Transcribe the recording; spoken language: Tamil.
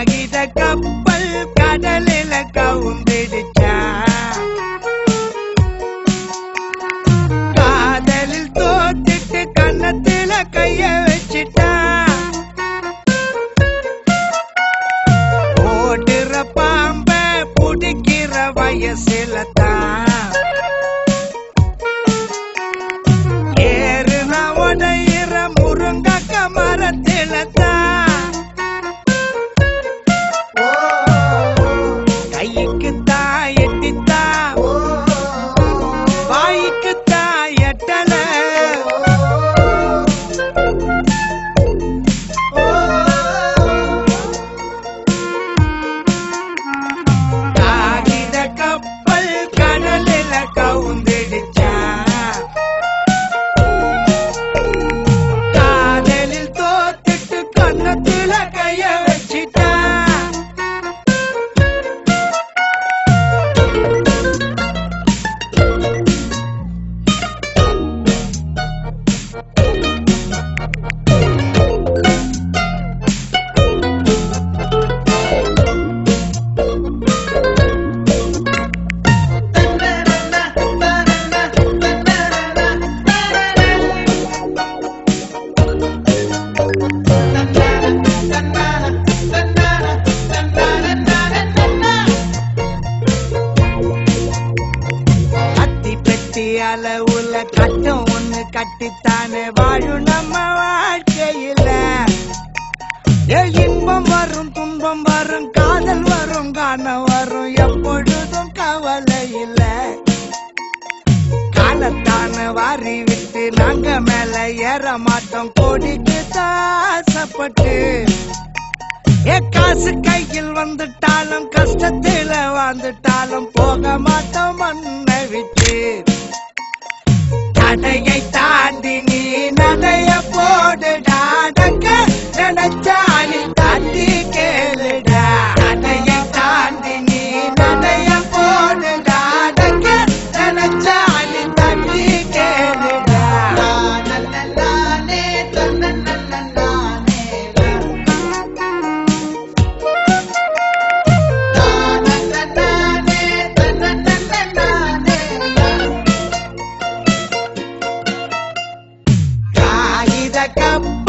காகித கப்பல் கடலில கவுந்திடுச்சா காதலில் தோத்திட்டு கன்னத்தில கைய வச்சிட்டா ஓடுற பாம்ப புடிக்கிற வயசுல தான் ஏறுன உடையிற முருங்கக்க மரத்தில தான் கைக்கு தான் எட்டித்தா வாய்க்கு தான் எட்டல காகித கப்பல் கடலில கவுந்திடுச்சா காதலில் தோத்துட்டு கன்னத்துல கைய வச்சிட்டா அளவுல கட்டம் ஒண்ணு கட்டித்தானே வாழும் நம்ம வாழ்க்கையில இன்பம் வரும் துன்பம் வரும் காதல் வரும் காணம் வரும் எப்பொழுதும் கவலை இல்ல காலத்தான வாரி விட்டு நாங்க மேல ஏற மாட்டோம் கோடிக்கு தாசப்பட்டு காசு கையில் வந்துட்டாலும் கஷ்டத்துல வாழ்ந்துட்டாலும் போக மாட்டோம் மண்ணை விட்டு தடையை தாண்டி நீ நடைய போடுடா நினைச்சாலி தாண்டி கேளுடா தடையை தாண்டி நீ நடைய போடுடா நினைச்சாலி தாண்டி கேளுடா காகித கப்பல்